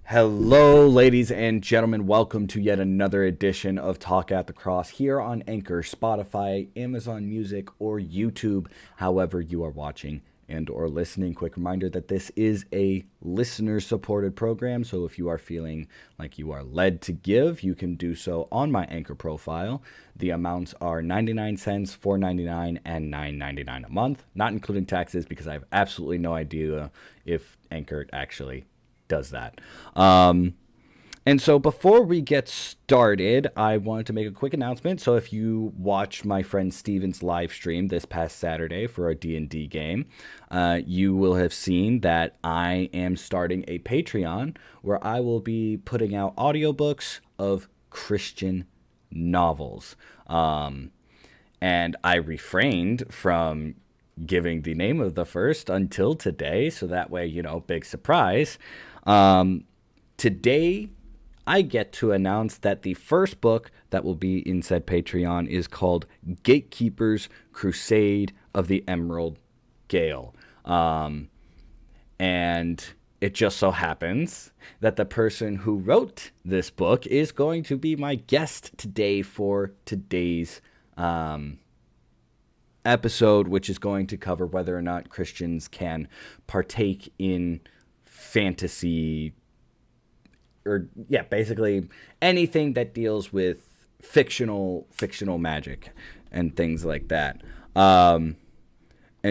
Hello, ladies and gentlemen. Welcome to yet another edition of Talk at the Cross here on Anchor, Spotify, Amazon Music, or YouTube, however you are watching and or listening. Quick reminder that this is a listener-supported program, so if you are feeling like you are led to give, you can do so on my Anchor profile. The amounts are 99 cents, $4.99, and $9.99 a month, not including taxes because I have absolutely no idea if Anchor actually does that. And so before we get started, I wanted to make a quick announcement. So if you watched my friend Steven's live stream this past Saturday for our D&D game, you will have seen that I am starting a Patreon where I will be putting out audiobooks of Christian novels. And I refrained from giving the name of the first until today, so that way, big surprise. Today, I get to announce that the first book that will be in said Patreon is called Gatekeeper's Crusade of the Emerald Gale. And it just so happens that the person who wrote this book is going to be my guest today for today's episode, which is going to cover whether or not Christians can partake in fantasy, or basically anything that deals with fictional magic and things like that. And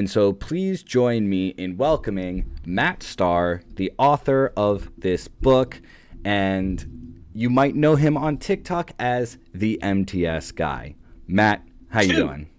so please join me in welcoming Matt Starr, the author of this book, and you might know him on TikTok as the MTS guy. Matt, how you doing?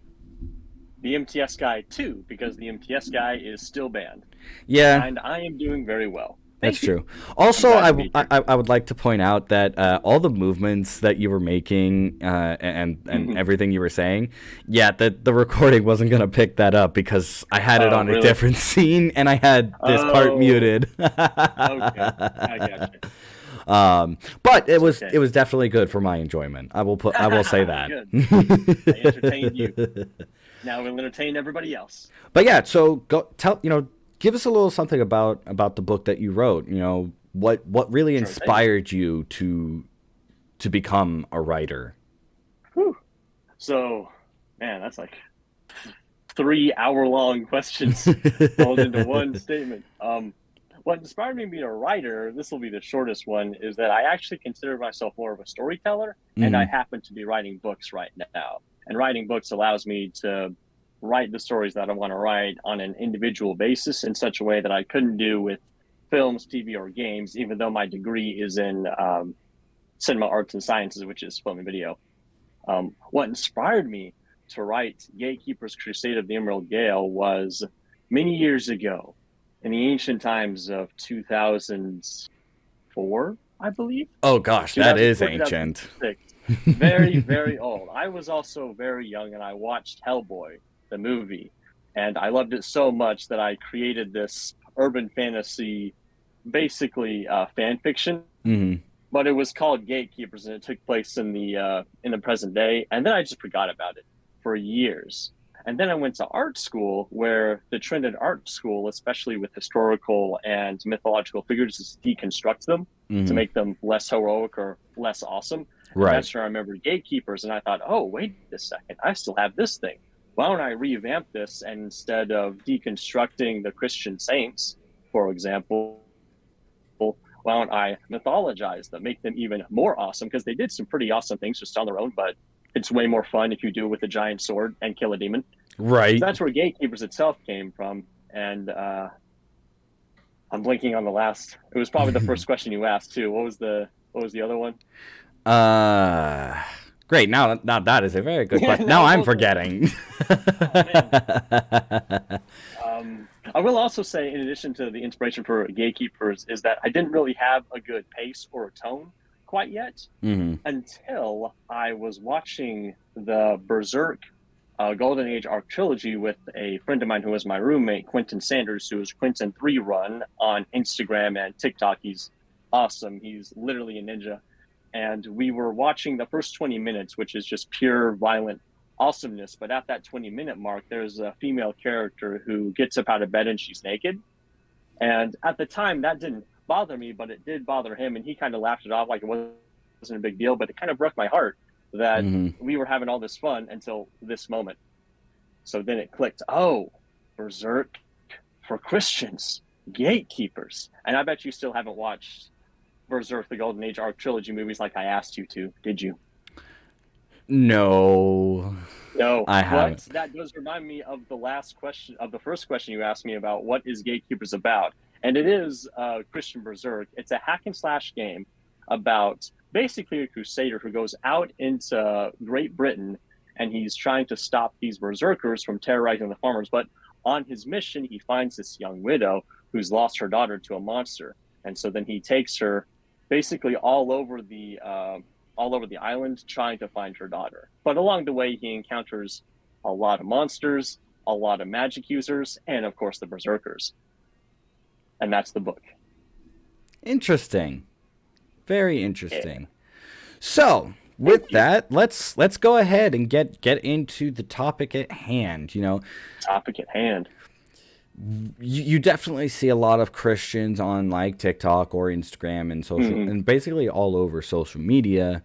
The MTS guy too, because the MTS guy is still banned. Yeah, And I am doing very well. that's Thank you. true. I'm Also, glad I, to be here. I would like to point out that all the movements that you were making and Mhm. everything you were saying, the recording wasn't going to pick that up because I had it Oh, on a really? different scene and I had this part Oh, muted. okay. I gotcha. But it It's was okay. it was definitely good for my enjoyment. I will say that. Good. I entertained you. Now we'll entertain everybody else. But yeah, so go tell give us a little something about the book that you wrote. What really Sure thing. inspired you to become a writer? Whew. So, man, that's like 3 hour long questions rolled into one statement. What inspired me to be a writer, this will be the shortest one, is that I actually consider myself more of a storyteller, and I Hmm. happen to be writing books right now. And writing books allows me to write the stories that I want to write on an individual basis in such a way that I couldn't do with films, TV, or games, even though my degree is in cinema arts and sciences, which is film and video. What inspired me to write Gatekeeper's Crusade of the Emerald Gale was many years ago in the ancient times of 2004, I believe, Oh gosh, that is 2004, ancient. 2006. Very, very old. I was also very young and I watched Hellboy, the movie, and I loved it so much that I created this urban fantasy, basically fan fiction, Hmm. but it was called Gatekeepers, and it took place in the present day. And then I just forgot about it for years. And then I went to art school, where the trend in art school, especially with historical and mythological figures, is to deconstruct them to Hmm. make them less heroic or less awesome. And Right. that's where I remember Gatekeepers, and I thought, oh, wait a second, I still have this thing. Why don't I revamp this? And instead of deconstructing the Christian saints, for example, why don't I mythologize them, make them even more awesome? Because they did some pretty awesome things just on their own, but it's way more fun if you do it with a giant sword and kill a demon. So Right. that's where Gatekeepers itself came from. And I'm blinking on the last. It was probably the first question you asked too. What was the other one? uh Great. Now that is a very good Yeah, question. Now now I'm both of them. forgetting. Oh man. I will also say, in addition to the inspiration for Gatekeepers, is that I didn't really have a good pace or a tone quite yet Hmm. until I was watching the Berserk Golden Age arc trilogy with a friend of mine who was my roommate, Quentin Sanders, who is Quentin 3 Run on Instagram and TikTok. He's awesome. He's literally a ninja. And we were watching the first 20 minutes, which is just pure violent awesomeness. But at that 20-minute mark, there's a female character who gets up out of bed and she's naked. And at the time, that didn't bother me, but it did bother him, and he kind of laughed it off like it wasn't a big deal. But it kind of broke my heart that Hmm. we were having all this fun until this moment. So then it clicked. Oh, Berserk for Christians, gatekeepers. And I bet you still haven't watched Berserk, the Golden Age arc trilogy movies like I asked you to, did you? No, No, I but haven't. that does remind me of the last question, of the first question you asked me about what is Gatekeepers about. And it is Christian Berserk. It's a hack and slash game about basically a crusader who goes out into Great Britain and he's trying to stop these berserkers from terrorizing the farmers. But on his mission, he finds this young widow who's lost her daughter to a monster. And so then he takes her basically all over the island trying to find her daughter. But along the way, he encounters a lot of monsters, a lot of magic users, and of course the berserkers. And that's the book. Interesting. Very Yeah. interesting. So, Thank with you. that, let's go ahead and get into the topic at hand. Topic at hand. You definitely see a lot of Christians on like TikTok or Instagram and social Mm-hmm. and basically all over social media,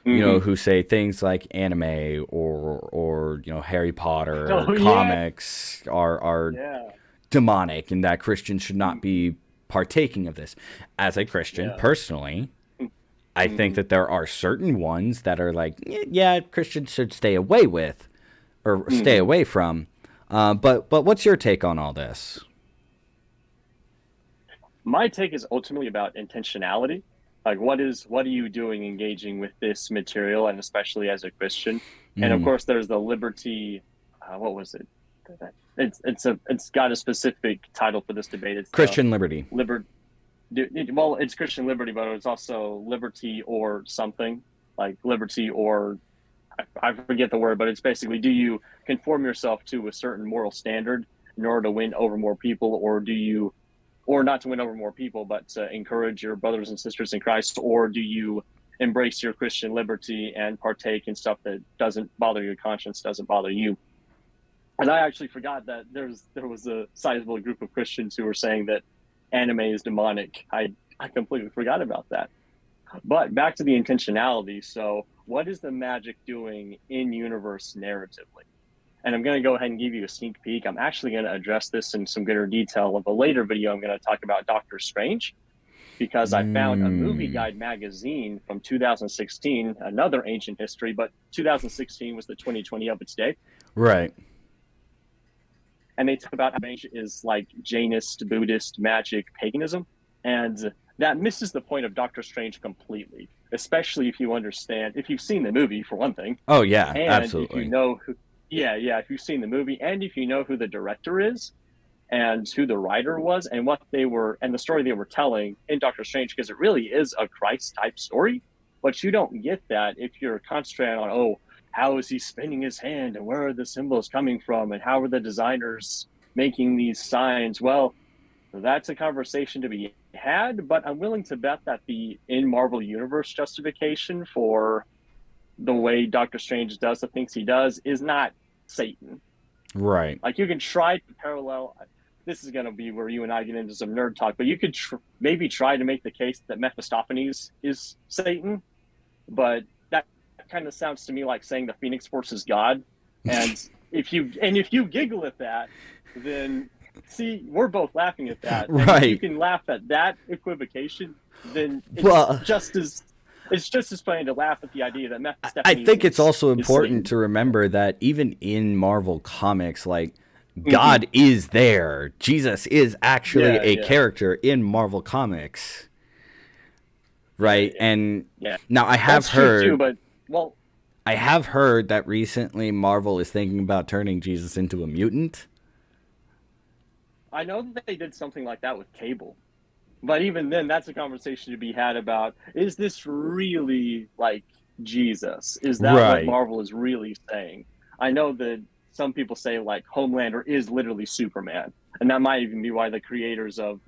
Mm-hmm. who say things like anime or Harry Potter Oh yeah. comics are Yeah. demonic and that Christians should not be partaking of this. As a Christian, Yeah. personally, I think Mm-hmm. that there are certain ones that are like, yeah, Christians should stay away with or stay Mm-hmm. away from. But what's your take on all this? My take is ultimately about intentionality. Like what are you doing engaging with this material, and especially as a Christian? And of Mm, course there's the liberty, what was it? It's got a specific title for this debate. It's the Christian liberty. liber well, it's Christian liberty, but it's also liberty or something, like liberty or I forget the word, but it's basically, do you conform yourself to a certain moral standard in order to win over more people, or do you, or not to win over more people, but to encourage your brothers and sisters in Christ, or do you embrace your Christian liberty and partake in stuff that doesn't bother your conscience, doesn't bother you? And I actually forgot that there was a sizable group of Christians who were saying that anime is demonic. I completely forgot about that. But back to the intentionality. So, what is the magic doing in universe narratively? And I'm going to go ahead and give you a sneak peek. I'm actually going to address this in some greater detail of a later video. I'm going to talk about Doctor Strange because I found a movie Mm, guide magazine from 2016, another ancient history, but 2016 was the 2020 of its day. right. And they talk about how ancient is like Jainist, Buddhist, magic, paganism. And that misses the point of Doctor Strange completely, especially if you understand, if you've seen the movie, for one thing, Oh yeah, and if you absolutely. know who, yeah, if you've seen the movie, and if you know who the director is and who the writer was and what they were, and the story they were telling in Doctor Strange, because it really is a Christ type story. But you don't get that if you're concentrating on, oh, how is he spinning his hand and where are the symbols coming from and how are the designers making these signs? Well, that's a conversation to be had, but I'm willing to bet that the in Marvel Universe justification for the way Doctor Strange does the things he does is not Satan. Right. Like you can try to parallel. This is going to be where you and I get into some nerd talk, but you could maybe try to make the case that Mephistopheles is Satan, but that kind of sounds to me like saying the Phoenix Force is God. And if you giggle at that, then see, we're both laughing at that. And if you Right. can laugh at that equivocation, then Well, it's just as funny to laugh at the idea that I Mephistopheles think it's also is important Satan. to remember that even in Marvel comics, like Mm-hmm. God is there. Jesus is actually Yeah, a yeah, character in Marvel comics, yeah, right? yeah, And yeah. now That's true too. But well, I have heard that recently Marvel is thinking about turning Jesus into a mutant. I know that they did something like that with Cable. But even then, that's a conversation to be had about, is this really like Jesus? Is that what Right. Marvel is really saying? I know that some people say like Homelander is literally Superman, and that might even be why the creators of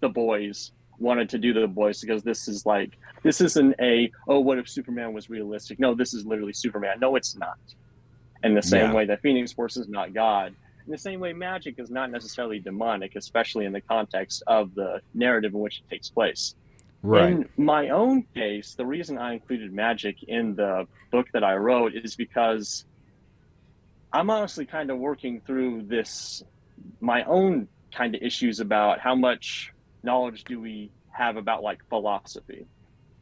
The Boys wanted to do The Boys, because this isn't a, oh, what if Superman was realistic? No, this is literally Superman. No, it's not. In the same Yeah. way that Phoenix Force is not God. in the same way, magic is not necessarily demonic, especially in the context of the narrative in which it takes place. Right. In my own case, the reason I included magic in the book that I wrote is because I'm honestly kind of working through my own kind of issues about how much knowledge do we have about like philosophy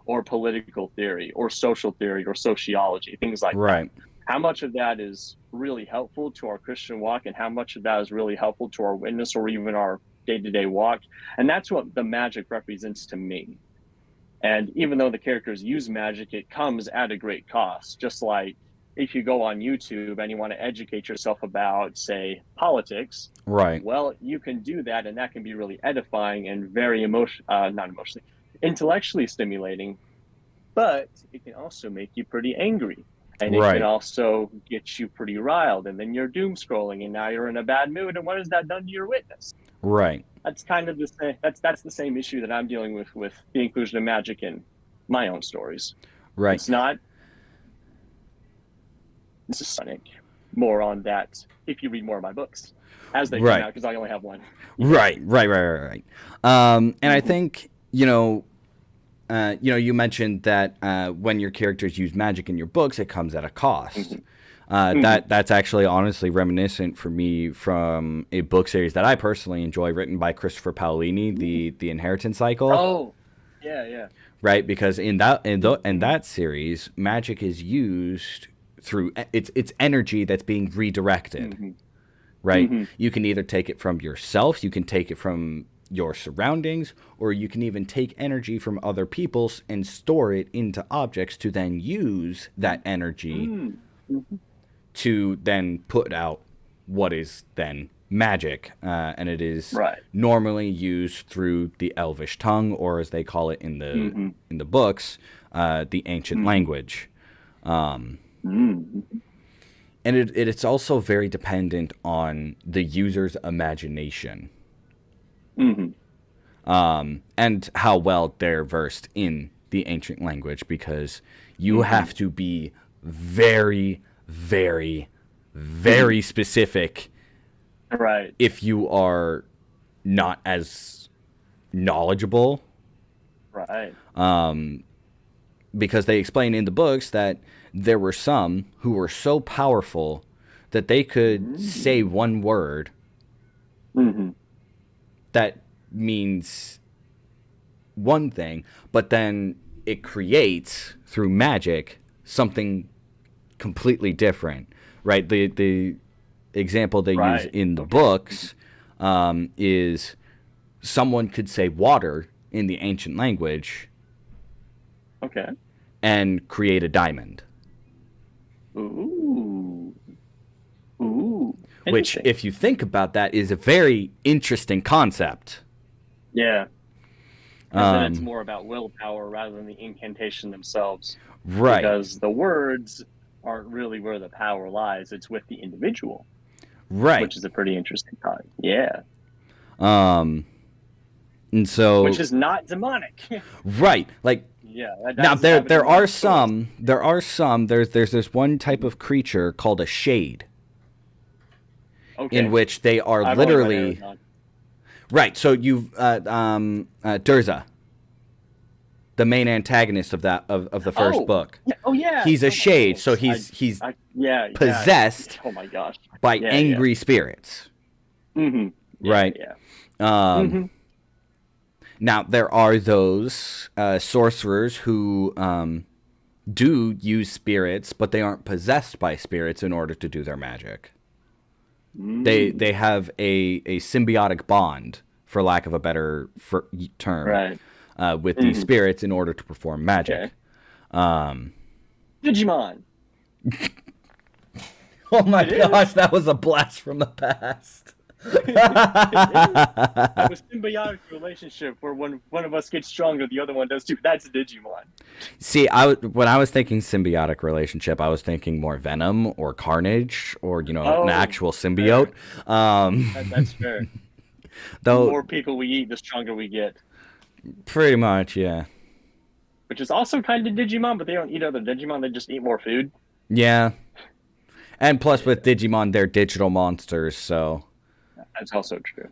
or political theory or social theory or sociology, things like that. Right. How much of that is really helpful to our Christian walk and how much of that is really helpful to our witness or even our day-to-day walk? And that's what the magic represents to me. And even though the characters use magic, it comes at a great cost. Just like if you go on YouTube and you want to educate yourself about, say, politics, Right. well, you can do that, and that can be really edifying and very not emotionally, intellectually stimulating. But it can also make you pretty angry, and it can Right. also get you pretty riled, and then you're doom scrolling, and now you're in a bad mood. And what has that done to your witness? Right. That's kind of the same. That's the same issue that I'm dealing with the inclusion of magic in my own stories. Right. It's not. This is Sonic. More on that if you read more of my books as they come Right. out, because I only have one. Yeah. Right. Right. Right. Right. Right. And I think you mentioned that when your characters use magic in your books, it comes at a cost. That's actually honestly reminiscent for me from a book series that I personally enjoy, written by Christopher Paolini, the Inheritance Cycle. Oh, yeah, yeah. Right, because in that series, magic is used through it's energy that's being redirected. Mm-hmm. Right, Mm-hmm. you can either take it from yourself, you can take it from your surroundings, or you can even take energy from other people's and store it into objects to then use that energy Mm-hmm. to then put out what is then magic, and it is Right. normally used through the Elvish tongue, or as they call it in Mm-hmm. the books, the ancient language. Mm-hmm. And it's also very dependent on the user's imagination, Mm-hmm. and how well they're versed in the ancient language, because you have to be very, very, very specific Right. if you are not as knowledgeable, Right. because they explain in the books that there were some who were so powerful that they could say one word Mm-hmm. that means one thing, but then it creates through magic something completely different, right? The example they use Right. in the Okay. books is someone could say water in the ancient language Okay. and create a diamond, Ooh. Ooh. which, Interesting. if you think about that, is a very interesting concept. Yeah. And then it's more about willpower rather than the incantation themselves. Right. Because the words aren't really where the power lies. It's with the individual, Right. which is a pretty interesting thought. Yeah. And so, Which is not demonic. right, like, Yeah. That now doesn't have a there are demonic source. there's this one type of creature called a shade, Okay. in which they are I've only read literally Aragon. right. So you've Durza, the main antagonist of the first Oh, book. yeah. Oh, yeah. He's a Oh, my shade, so goodness. he's Yeah. possessed Oh my gosh. by Yeah, angry spirits. Yeah. Mm-hmm. Yeah, Right. Yeah. Um, Now there are those sorcerers who do use spirits, but they aren't possessed by spirits in order to do their magic. They have a symbiotic bond, for lack of a better term, Right. with these spirits in order to perform magic. Okay. Digimon. Oh my It gosh, is. that was a blast from the past. It is. That was symbiotic relationship where one of us gets stronger, the other one does too. That's Digimon. See, when I was thinking symbiotic relationship, I was thinking more Venom or Carnage or an Oh, actual symbiote. That's fair. The Though more people we eat, the stronger we get. pretty much, yeah, Which is also kind of Digimon, but they don't eat other Digimon. They just eat more food. yeah. And plus, with Yeah, Digimon, they're digital monsters, so. that's also true.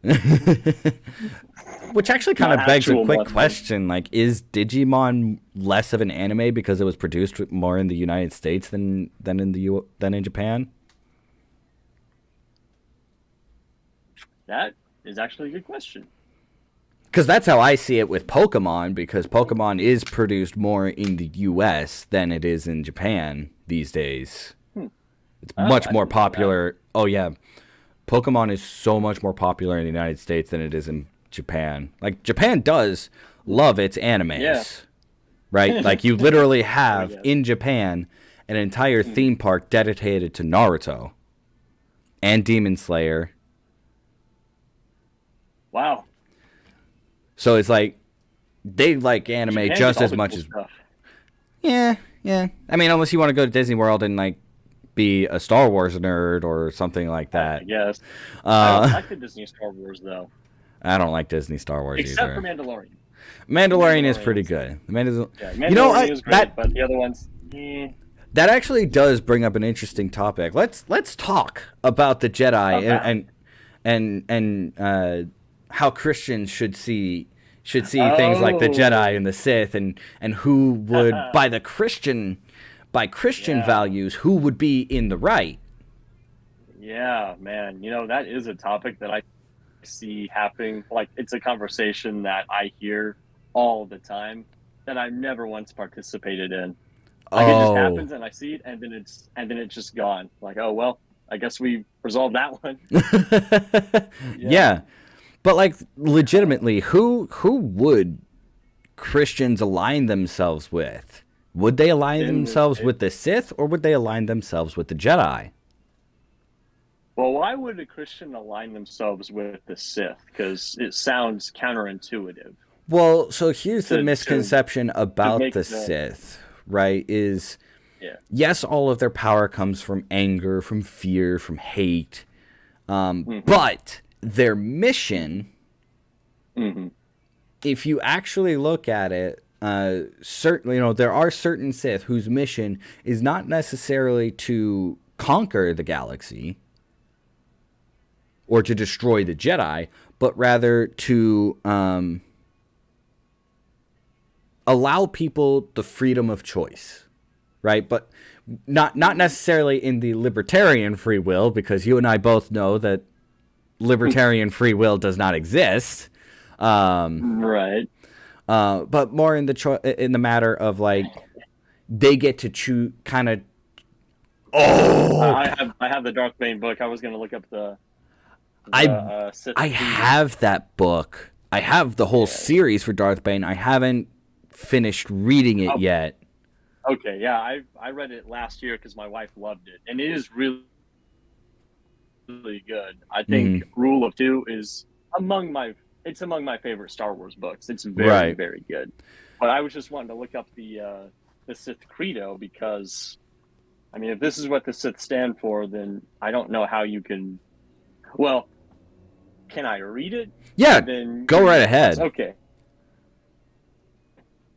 Which actually kind Not of begs a actual quick monsters. question. Like, is Digimon less of an anime because it was produced more in the United States than in Japan? That is actually a good question. Because that's how I see it with Pokemon, because Pokemon is produced more in the US than it is in Japan these days. Hmm. It's Oh, much I more didn't know that. popular. Oh, yeah. Pokemon is so much more popular in the United States than it is in Japan. Like, Japan does love its Yeah. animes, right? Like, you literally Oh have yeah. in Japan an entire Mhm. theme park dedicated to Naruto and Demon Slayer. Wow. So it's like they like anime Japan gets just all as the much cool as. stuff. Yeah, yeah. I mean, unless you want to go to Disney World and like be a Star Wars nerd or something like I that. guess. I don't Uh, like the Disney Star Wars though, I don't like Disney Star Wars except for either. Mandalorian. The Mandalorian is pretty Mandalorians, good. yeah, You know Mandalorian what? is great, but the other ones, That actually does bring up an interesting topic. Let's talk about the Jedi about. and how Christians should see things like the Jedi Oh, and the Sith and who would by Christian yeah, values who would be in the right. yeah, man. That is a topic that I see happening. Like, it's a conversation that I hear all the time that I've never once participated in. Like, it just Oh. happens and I see it, and then it's just gone. Like, oh well, I guess we resolved that one. Yeah. Yeah. But like legitimately, who would Christians align themselves with? Would they align In this themselves case, with the Sith or would they align themselves with the Jedi? well, why would a Christian align themselves with the Sith? Because it sounds counterintuitive Well, so here's the to misconception about make the the Sith, right? Is yeah. yes, all of their power comes from anger, from fear, from hate, Hmm. but their mission, Hmm. if you actually look at it, certainly, there are certain Sith whose mission is not necessarily to conquer the galaxy or to destroy the Jedi, but rather to allow people the freedom of choice, right? But not necessarily in the libertarian free will, because you and I both know that libertarian free will does not exist. Um, Right. but more in in the matter of like they get to choose kind of. Oh, I have the Darth Bane book. I was going to look up the I Sith I Creed. have that book. I have the whole Yeah. series for Darth Bane. I haven't finished reading it Oh, yet. okay. Yeah, I read it last year because my wife loved it, and it is really really good. I think Mm-hmm. Rule of Two is among my favorite Star Wars books. It's very Right. very good. But I was just wanting to look up the Sith Credo because I mean, if this is what the Sith stand for, then I don't know how you can. Well, can I read it Yeah. and then Go give you right my thoughts? ahead. Okay,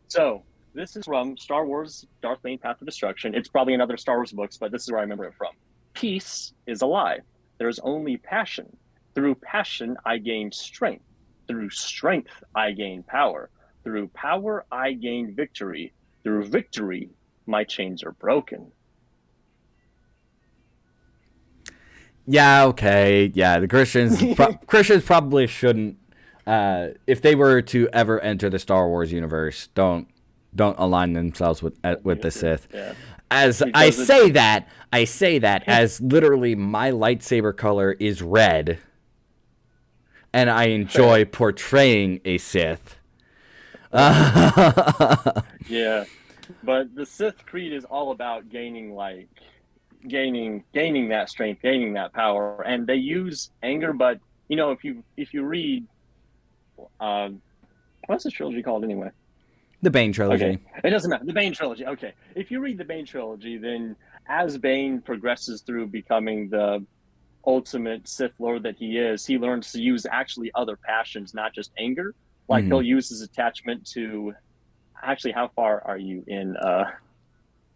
so this is from Star Wars Darth Bane Path of Destruction. It's probably in other Star Wars books, but this is where I remember it from. Peace is a lie. There is only passion. Through passion, I gain strength. Through strength, I gain power. Through power, I gain victory. Through victory, my chains are broken. Yeah. Okay. Yeah. The Christians probably shouldn't. If they were to ever enter the Star Wars universe, don't align themselves with the Sith. Yeah, As because it's I say that as literally my lightsaber color is red, and I enjoy fair. portraying a Sith. Yeah, but the Sith Creed is all about gaining that strength, gaining that power, and they use anger. But if you read, what's this trilogy called anyway? The Bane Okay, trilogy. it doesn't matter. The Bane trilogy. Okay, if you read the Bane trilogy, then as Bane progresses through becoming the ultimate Sith Lord that he is, he learns to use actually other passions, not just anger. Like, Hmm. he'll use his attachment to. Actually, how far are you in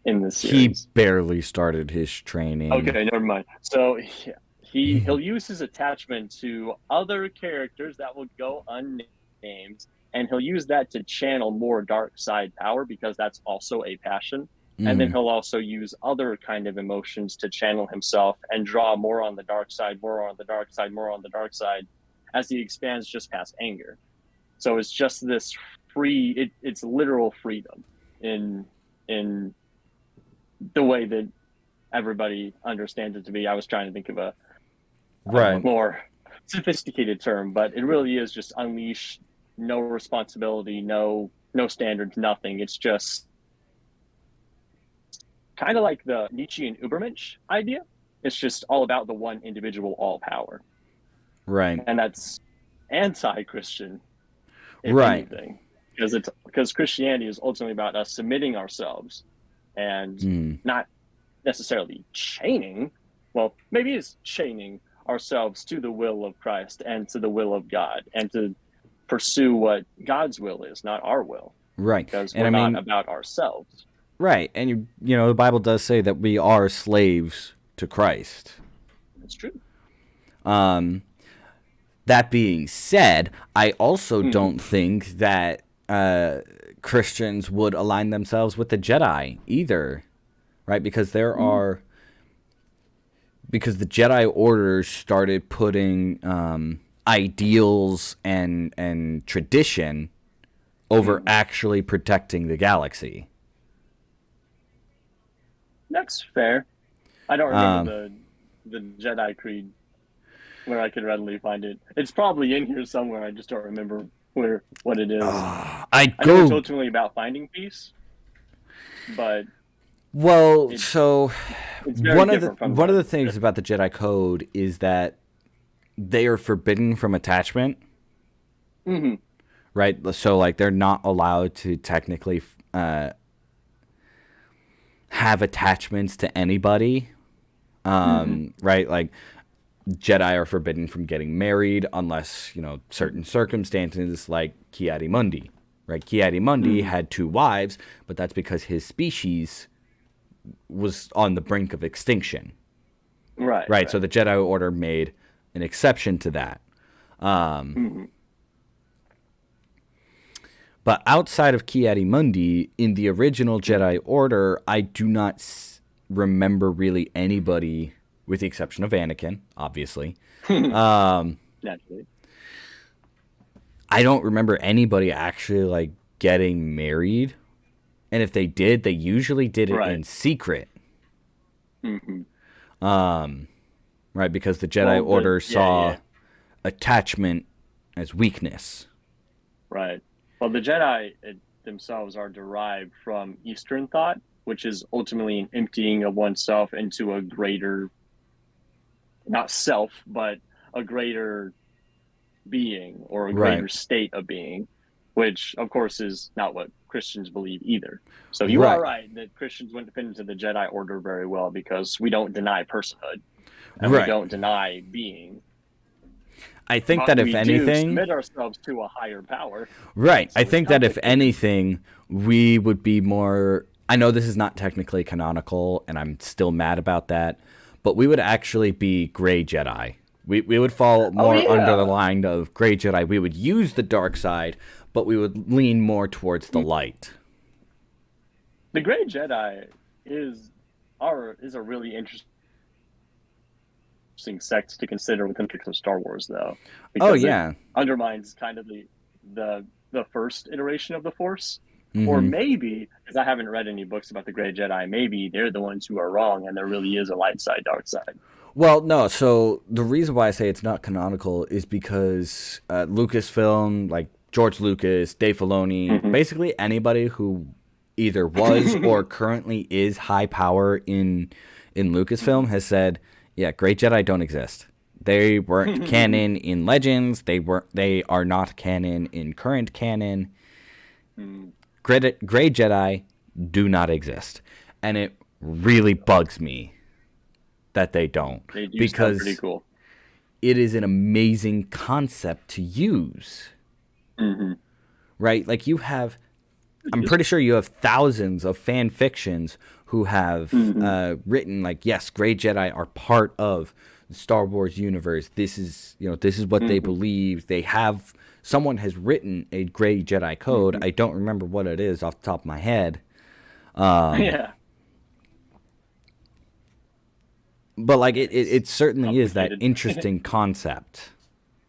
in the He series. barely started his training. Okay, never mind. So he'll use his attachment to other characters that will go unnamed, and he'll use that to channel more dark side power because that's also a passion. And then Mm, he'll also use other kind of emotions to channel himself and draw more on the dark side, more on the dark side, more on the dark side as he expands just past anger. So it's just this it's literal freedom in in the way that everybody understands it to be. I was trying to think of a right. more sophisticated term, but it really is just unleash no responsibility, no standards, nothing. It's just kind of like the Nietzschean Übermensch idea. It's just all about the one individual all power. Right. And that's anti-Christian, if Right. anything. Because Christianity is ultimately about us submitting ourselves and Mm, not necessarily chaining. Well, maybe it's chaining ourselves to the will of Christ and to the will of God and to pursue what God's will is, not our will, right. because And we're I not mean, about ourselves. right. And you know, the Bible does say that we are slaves to Christ. It's true. Um, that being said, I also Mm-hmm. don't think that Christians would align themselves with the Jedi either, right? Because the Jedi orders started putting ideals and tradition over Mm-hmm. actually protecting the galaxy. That's fair. I don't remember Um, the Jedi Creed where I could readily find it. It's probably in here somewhere. I just don't remember where what it is. I I know it's go ultimately about finding peace, but well. it's So it's very different from one of the the things about the Jedi Code is that they are forbidden from attachment, mm-hmm. right? So like they're not allowed to technically have attachments to anybody, Mm-hmm. right? Like Jedi are forbidden from getting married unless, you know, certain circumstances like Ki-Adi-Mundi, right? Ki-Adi-Mundi Mm-hmm. had two wives, but that's because his species was on the brink of extinction, Right, right? So right. the Jedi Order made an exception to that. Mm-hmm. But outside of Ki-Adi-Mundi, in the original Jedi Order, I do not remember really anybody, with the exception of Anakin, obviously. Naturally. I don't remember anybody actually like getting married. And if they did, they usually did it Right. in secret, Mm-hmm. right? Because the Jedi Well, Order yeah. saw attachment as weakness. Right. Well, the Jedi themselves are derived from Eastern thought, which is ultimately an emptying of oneself into a greater, not self, but a greater being or a Right. greater state of being, which of course is not what Christians believe either. So you are Right. right that Christians wouldn't fit into the Jedi Order very well because we don't deny personhood and we Right. don't deny being, I think but that if we do anything, submit ourselves to a higher power. right. I So it's think that if complicated. anything, we would be more. I know this is not technically canonical, and I'm still mad about that, but we would actually be gray Jedi. We would fall Oh more under the yeah, line of gray Jedi. We would use the dark side, but we would lean more towards the light. the Gray Jedi is is a really interesting sect to consider within the of Star Wars, though, Oh, because it yeah. undermines kind of the first iteration of the Force. Or Hmm. maybe, because I haven't read any books about the Gray Jedi, maybe they're the ones who are wrong, and there really is a light side, dark side. Well, no. So the reason why I say it's not canonical is because Lucasfilm, like George Lucas, Dave Filoni, Mm-hmm. basically anybody who either was or currently is high power in Lucasfilm has said, "Yeah, Great Jedi don't exist. They weren't canon in Legends. They are not canon in current canon. Gray Jedi do not exist," and it really bugs me that they don't They do sound pretty because cool. it is an amazing concept to use, Mm-hmm. right? Like you have, It I'm is. pretty sure you have thousands of fan fictions who have written like, yes, gray Jedi are part of the Star Wars universe. This is what they believe. They have someone has written a gray Jedi code. I don't remember what it is off the top of my head. Yeah. But like it certainly is that interesting concept.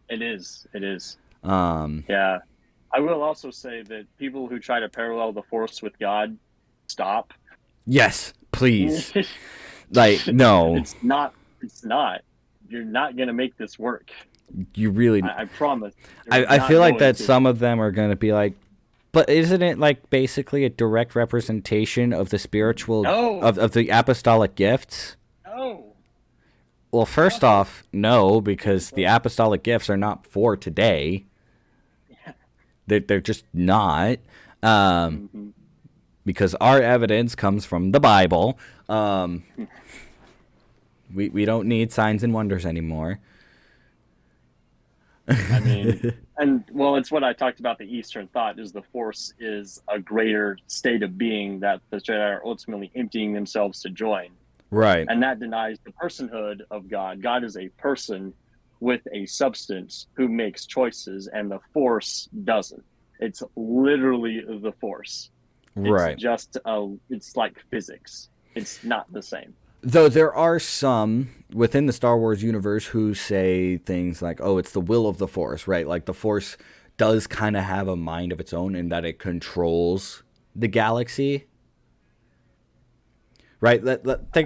It is. It is. Um, Yeah. I will also say that people who try to parallel the Force with God, stop. yes, please. Like, no. It's not. It's not. You're not going to make this work. You really. I promise. I feel like that some of them are going to be like, but isn't it like basically a direct representation of the spiritual of the apostolic gifts? No. Well, first off, no, because the apostolic gifts are not for today. They're just not. Because our evidence comes from the Bible. We don't need signs and wonders anymore. I mean, and well, it's what I talked about. The Eastern thought is the Force is a greater state of being that the Jedi are ultimately emptying themselves to join. Right. And that denies the personhood of God. God is a person with a substance who makes choices, and the Force doesn't. It's literally the Force. Right. It's just it's like physics. It's not the same. Though there are some within the Star Wars universe who say things like, oh, it's the will of the Force, right? Like the Force does kind of have a mind of its own in that it controls the galaxy. Right?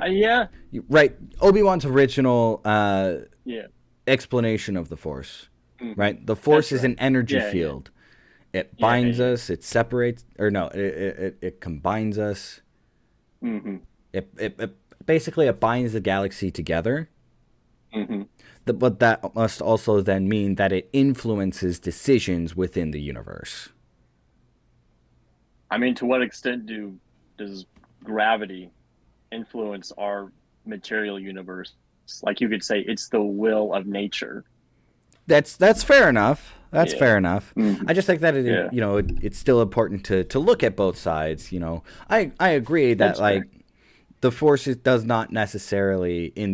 Yeah. Right. Obi-Wan's original Yeah. explanation of the Force, right? The Force is an energy field. Yeah. It binds us, it separates, or no, it combines us. It basically it binds the galaxy together. But that must also then mean that it influences decisions within the universe. I mean, to what extent does gravity influence our material universe? Like you could say it's the will of nature. That's fair enough. That's fair enough. I just think that it's still important to look at both sides. I agree that the Force does not necessarily in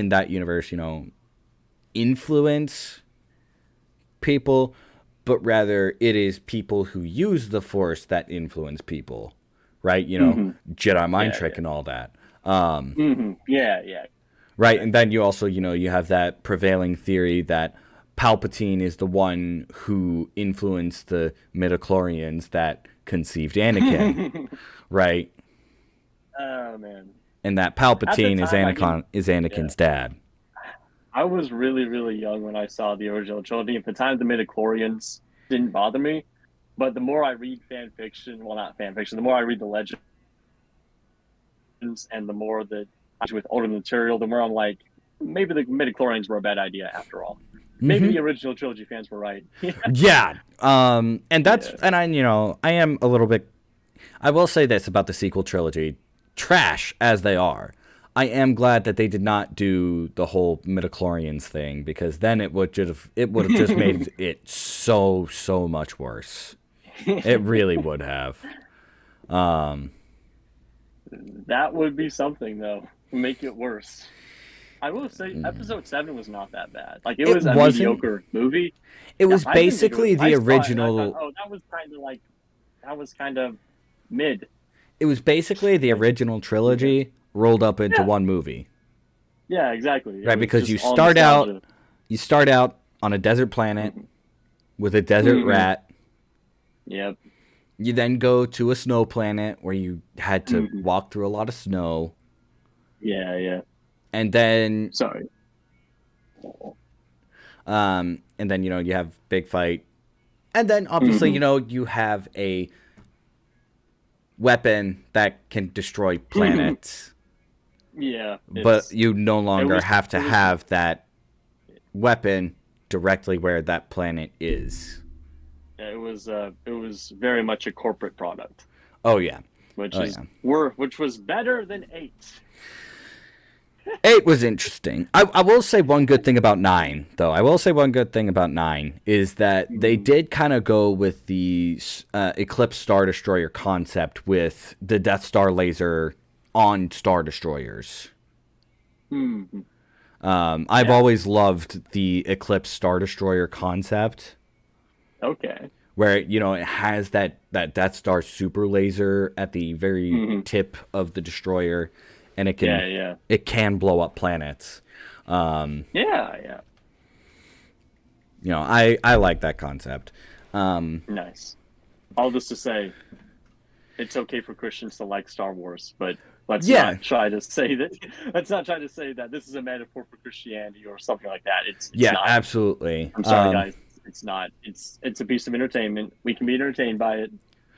that universe, influence people, but rather it is people who use the Force that influence people, right? Jedi mind trick and all that. Yeah. Right, and then you also, you have that prevailing theory that Palpatine is the one who influenced the midichlorians that conceived Anakin, right? Oh man! And that Palpatine is Anakin's dad. I was really, really young when I saw the original trilogy. At the time, the midichlorians didn't bother me, but the more I read fan fiction, well, not fan fiction, the more I read the legends, and the more that with older material, the more I'm like, maybe the midichlorians were a bad idea after all. Maybe the original trilogy fans were right. Yeah. And that's and I am a little bit. I will say this about the sequel trilogy, trash as they are. I am glad that they did not do the whole midichlorians thing, because then it would have just made it so much worse. It really would have. That would be something though. Make it worse. I will say Episode 7 was not that bad. Like it was a mediocre movie. It was basically the original. Thought, that was kind of mid. It was basically the original trilogy rolled up into one movie. Yeah, exactly. Right, because you start out on a desert planet with a desert rat. Yep. You then go to a snow planet where you had to walk through a lot of snow. Yeah. And then sorry. And then you have big fight. And then obviously you have a weapon that can destroy planets. Yeah. But you no longer have to have that weapon directly where that planet is. It was very much a corporate product. Oh yeah. Which was better than 8. 8 was interesting. I will say one good thing about 9, though. I will say one good thing about 9 is that they did kind of go with the Eclipse Star Destroyer concept with the Death Star laser on Star Destroyers. Hmm. I've Yeah. always loved the Eclipse Star Destroyer concept, Okay. where it has that Death Star super laser at the very Hmm. tip of the destroyer, and Yeah. Yeah. it can blow up planets. Yeah. Yeah. I like that concept. Nice. All this to say, it's okay for Christians to like Star Wars, but let's Yeah, not try to say that. Let's not try to say that this is a metaphor for Christianity or something like that. It's yeah, not. absolutely. I'm sorry, guys. It's not. It's a piece of entertainment. We can be entertained by it,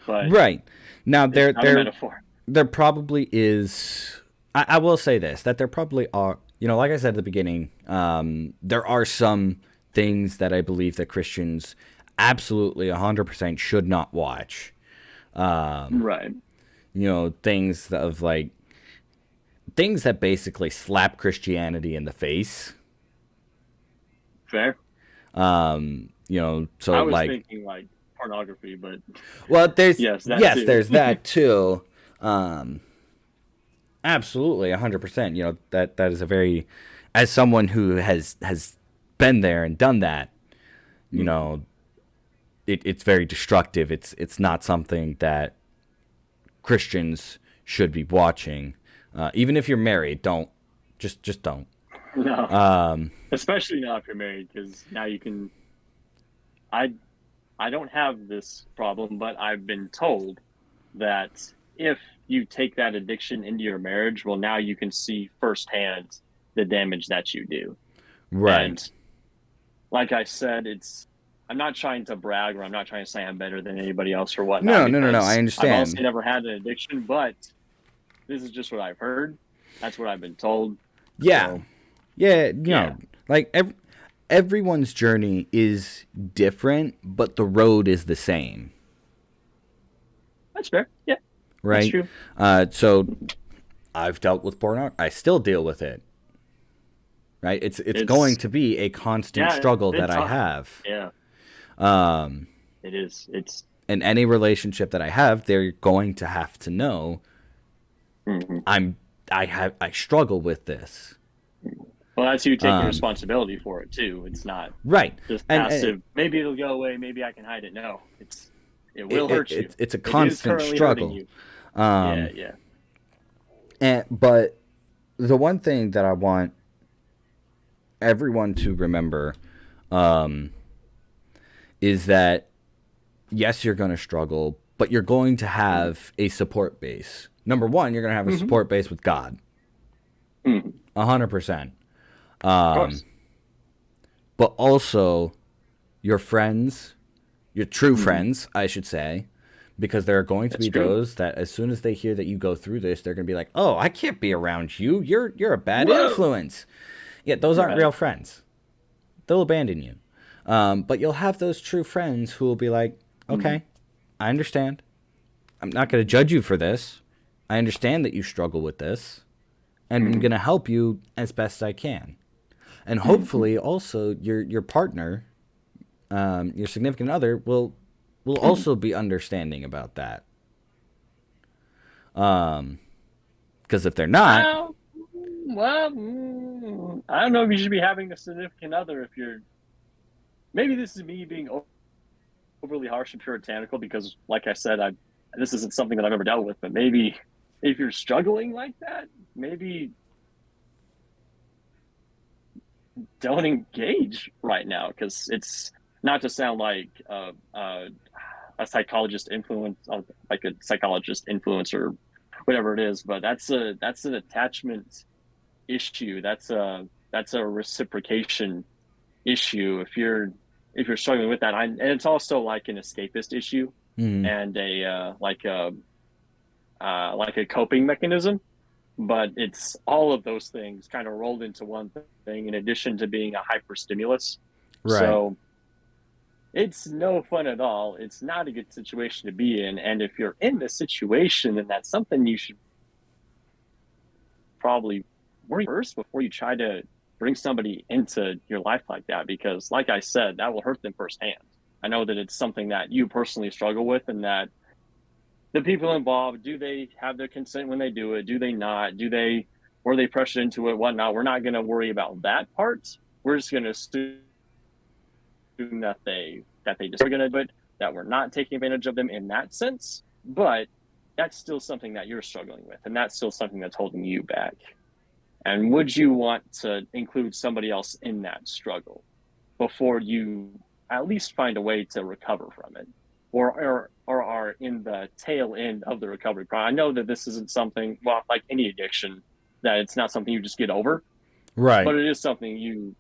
but Right now, it's not a metaphor. there probably is. I will say this, that there probably are. Like I said at the beginning, there are some things that I believe that Christians absolutely 100% should not watch. Right. Things of like things that basically slap Christianity in the face. Fair. So I was like, thinking like pornography, but well, there's yes, that yes, too. there's that too. Absolutely, 100%. That is a very, as someone who has been there and done that, you Hmm. know, it's very destructive. It's not something that Christians should be watching. Even if you're married, don't just don't. No, especially not if you're married, because now you can. I I don't have this problem, but I've been told that if you take that addiction into your marriage, well, now you can see firsthand the damage that you do. Right. And like I said, I'm not trying to brag or I'm not trying to say I'm better than anybody else or whatnot No, no, no, no. I because I've understand. also never had an addiction, but this is just what I've heard. That's what I've been told. Yeah, So yeah. yeah, Like everyone's journey is different, but the road is the same, that's fair. Yeah, that's right? true. So I've dealt with porn. I still deal with it, right? It's going It's to be a constant yeah, struggle that it's I hard. have. Yeah, it is. It's In any relationship that I have, they're going to have to know mhm. I'm I struggle with this. Well, that's you taking responsibility for it too. It's not Right. just And passive. Maybe it'll go away. Maybe I can hide it. No, it will hurt you. it's a It is constant currently hurting struggle. you. Yeah, yeah. But the one thing that I want everyone to remember is that yes, you're going to struggle, but you're going to Mm-hmm. have a support base. Number one, you're going to have a Mm-hmm. support base with God, Mm-hmm. 100%. Of course. But also your friends, your true Mm-hmm. friends, I should say, because there are going to That's be true. those that as soon as they hear that you go through this, they're going to be like, "Oh, I can't be around you. You're a bad Whoa. influence." Yeah, those aren't real Right. friends. They'll abandon you. But you'll have those true friends who will be like, Mm-hmm. "Okay, I understand. I'm not going to judge you for this. I understand that you struggle with this, and I'm Mm-hmm. going to help you as best I can." And Mm-hmm. hopefully, also your partner, your significant other, will Mm-hmm. also be understanding about that. Because if they're not, Well, I don't know if you should be having a significant other if you're. Maybe this is me being overly harsh and puritanical because, like I said, I this isn't something that I've ever dealt with. But maybe if you're struggling like that, maybe don't engage right now because it's not to sound like a psychologist influence, like a psychologist influencer, whatever it is. But that's an attachment issue. That's a reciprocation issue. If you're struggling with that, and it's also like an escapist issue mm, and a like a coping mechanism. But it's all of those things kind of rolled into one thing, in addition to being a hyper stimulus. right, So it's no fun at all. It's not a good situation to be in. And if you're in this situation, then that's something you should probably worry first before you try to bring somebody into your life like that. Because, like I said, that will hurt them firsthand. I know that it's something that you personally struggle with, and that the people involved, do they have their consent when they do it? Do they not? Were they pressured into it? Whatnot? We're not going to worry about that part. We're just going to assume that they just are going to do it, that we're not taking advantage of them in that sense. But that's still something that you're struggling with, and that's still something that's holding you back. And would you want to include somebody else in that struggle before you at least find a way to recover from it, or are in the tail end of the recovery process? I know that this isn't something, well, like any addiction, that it's not something you just get over, Right. but it is something you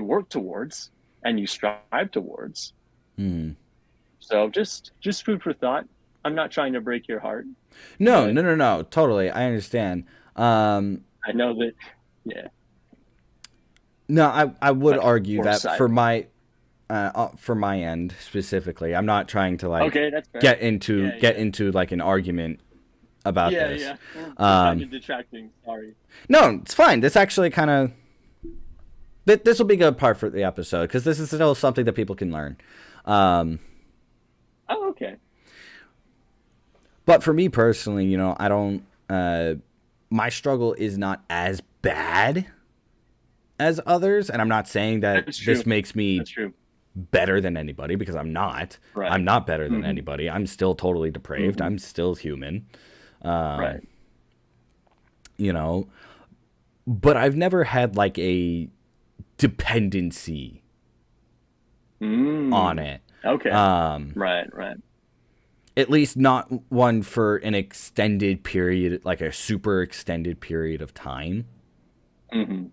work towards and you strive towards. Hmm. So just food for thought. I'm not trying to break your heart, No, but no, no, no. Totally, I understand. Um, I know that, yeah, no, I would much argue worse that side. for my end specifically, I'm not trying to like Okay, that's fair. Yeah, get yeah. into like an argument about Yeah, this. yeah. We're kind Um, of detracting. Sorry. no, it's fine. This actually kind of this will be a good part for the episode because this is still something that people can learn. Um, Oh, okay. but for me personally, you know, I don't. My struggle is not as bad as others, and I'm not saying that That's this true. makes me That's true. better than anybody because I'm not. Right. I'm not better than Mm-hmm. anybody. I'm still totally depraved. Mm-hmm. I'm still human. Right. You know, but I've never had like a dependency on Mm. it. Okay. Um, Right. Right. at least not one for an extended period, like a super extended period of time. Mm-hmm.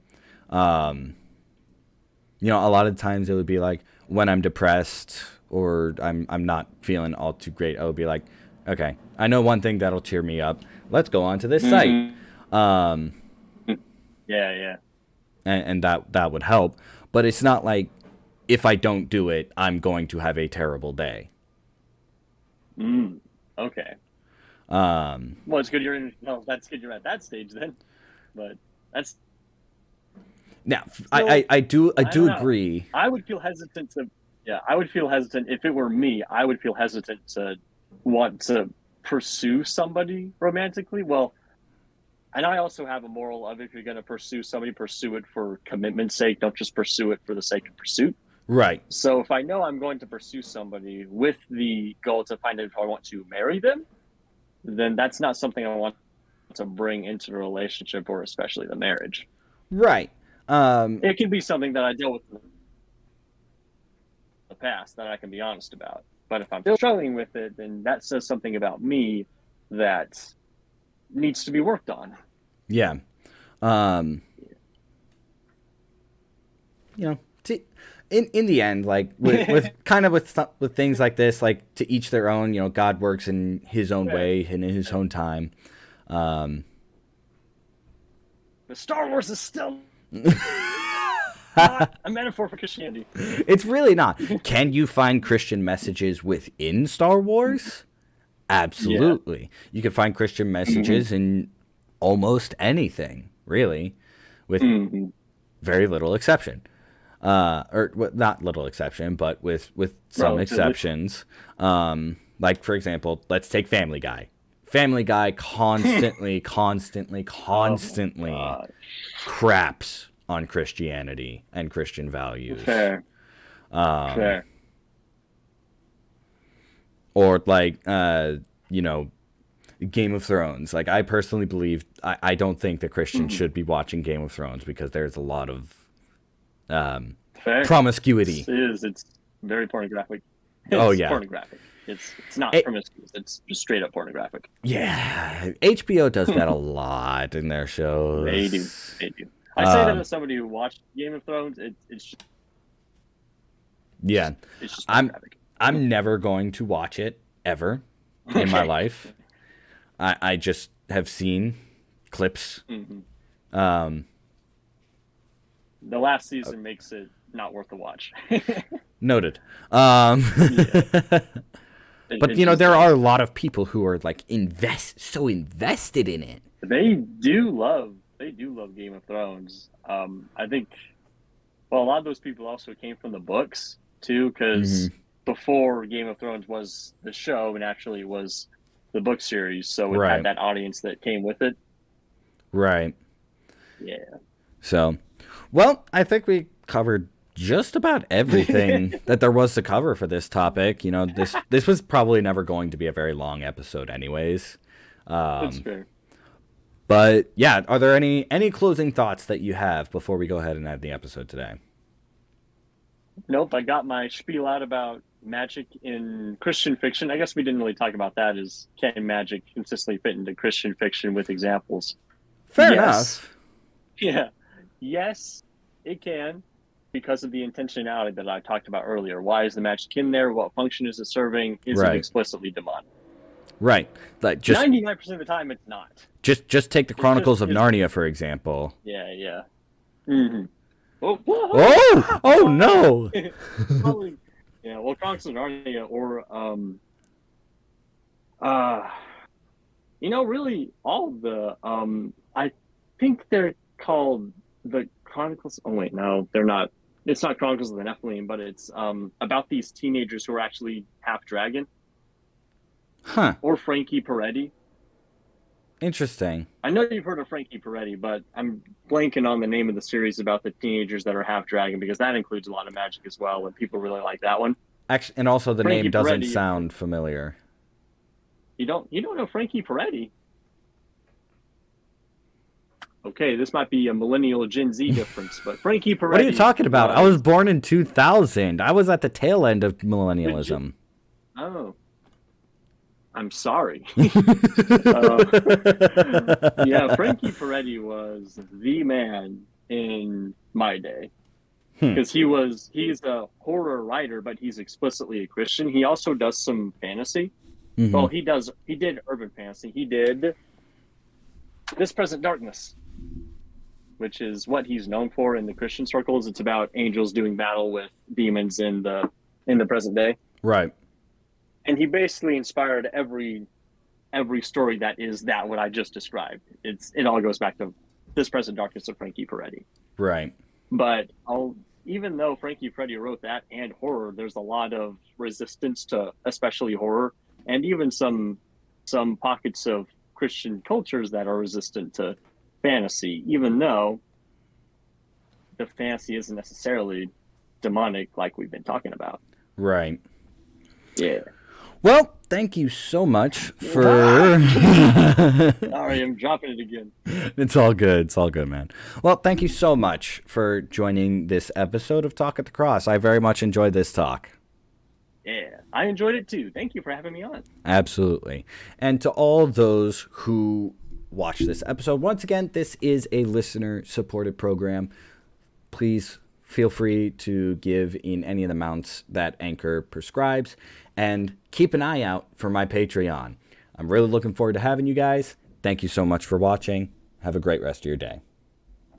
You know, a lot of times it would be like when I'm depressed or I'm not feeling all too great, I would be like, okay, I know one thing that'll cheer me up. Let's go on to this site. Mm-hmm. Yeah. Yeah. And that would help. But it's not like if I don't do it, I'm going to have a terrible day. Mm. Okay. Um, Well, it's good you're in. Well, that's good you're at that stage then. But that's now, still. I I don't do know. agree. I would feel hesitant to. Yeah, I would feel hesitant if it were me. I would feel hesitant to want to pursue somebody romantically. Well, and I also have a moral of if you're going to pursue somebody, pursue it for commitment's sake. Don't just pursue it for the sake of pursuit. Right. So if I know I'm going to pursue somebody with the goal to find out if I want to marry them, then that's not something I want to bring into the relationship or especially the marriage. Right. Um, It can be something that I dealt with in the past that I can be honest about. But if I'm still struggling with it, then that says something about me that needs to be worked on. yeah. Um, you know, in the end, like with kind of with things like this, like to each their own. You know, God works in His own Fair. way and in His own time. Um, The Star Wars is still not a metaphor for Christianity. it's really not. Can you find Christian messages within Star Wars? Yeah. Absolutely. You can find Christian Mm-hmm. messages in almost anything, really, with Mm-hmm. very little exception. Or well, not little exception, but with some Relatively. exceptions. Like for example, let's take Family Guy. Family Guy Oh my constantly god. craps on Christianity and Christian values. Fair. Fair. Or like, you know, Game of Thrones. Like I personally believe I don't think that Christians Mm-hmm. should be watching Game of Thrones because there's a lot of Fair. promiscuity. It's very pornographic. Oh It's yeah. pornographic. It's not It, promiscuous. It's just straight up pornographic. yeah, HBO does that a lot in their They do. shows. They do. I say that as somebody who watched Game of Thrones. Yeah, It's just I'm pornographic. I'm never going to watch it ever in my Okay. life. I just have seen clips. Hmm. Um, The last season makes it not worth the watch. noted. Yeah, But it you know just there are a does. lot of people who are like so invested in it. They do love Game of Thrones. I think well, a lot of those people also came from the books too, Hmm. because before Game of Thrones was the show and actually was the book series, so it had Right. that audience that came with it. Right. Yeah. So, well, I think we covered just about everything that there was to cover for this topic. You know, this was probably never going to be a very long episode, anyways. That's Um, fair. but yeah, are there any closing thoughts that you have before we go ahead and end the episode today? Nope, I got my spiel out about magic in Christian fiction. I guess we didn't really talk about that. Is can magic consistently fit into Christian fiction with examples? Fair Yes. enough. Yeah. Yes, it can because of the intentionality that I talked about earlier. Why is the magic in there? What function is it serving? Is it Right. explicitly demonic? Right. Like 99% of the time, it's not. just take the It just Chronicles of isn't. Narnia for example. Yeah, yeah. Mm-hmm. Oh, Oh, oh no. probably. Yeah, well, Chronicles of Narnia or uh, really all of the I think they're called the Chronicles. Oh wait, no, they're not. It's not Chronicles of the Nephilim, but it's about these teenagers who are actually half dragon Huh. or Frankie Peretti. Interesting. I know you've heard of Frankie Peretti, but I'm blanking on the name of the series about the teenagers that are half dragon because that includes a lot of magic as well, and people really like that one. Actually, and also the name Frankie doesn't Peretti. sound familiar. You don't know Frankie Peretti? Okay, this might be a millennial Gen Z difference, but Frankie What are you Peretti talking about? I was was born in 2000. I was at the tail end of legit. millennialism. Oh, I'm sorry. Yeah, Frankie Peretti was the man in my day Hmm. because he's a horror writer, but he's explicitly a Christian. He also does some fantasy. Hmm. Well, he did urban fantasy. He did This Present Darkness, which is what he's known for in the Christian circles. It's about angels doing battle with demons in the present day. Right. And he basically inspired every story that is that what I just described. It all goes back to This Present Darkness of Frankie Peretti. Right. But even though Frankie Peretti wrote that and horror, there's a lot of resistance to especially horror, and even some pockets of Christian cultures that are resistant to fantasy, even though the fantasy isn't necessarily demonic like we've been talking about. Right. Yeah. Well, thank you so much for. Sorry, I'm dropping it again. It's all good. It's all good, man. Well, thank you so much for joining this episode of Talk at the Cross. I very much enjoyed this talk. Yeah, I enjoyed it too. Thank you for having me on. Absolutely. And to all those who watch this episode, once again, this is a listener-supported program. Please feel free to give in any of the amounts that Anchor prescribes, and keep an eye out for my Patreon. I'm really looking forward to having you guys. Thank you so much for watching. Have a great rest of your day.